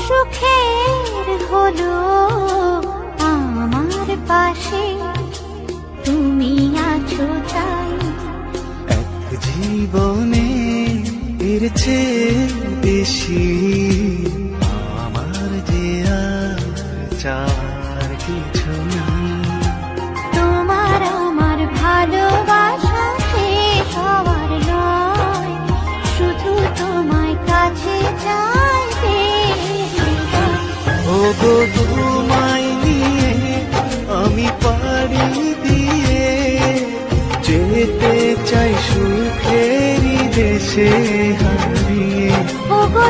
সুখের হলো আমার পাশে তুমি আছো তাই। এক জীবনে এর চেয়ে বেশি আমার যে আর চাওয়ার কিছু নেই। তোমার আমার ভালোবাসা শেষ হওয়ার নয়, শুধু তোমায় কাছে চাইতে। ও গো তোমায় নিয়ে আমি পাড়ি দিয়ে যেতে চাই সুখেরই দেশে হারিয়ে। ও গো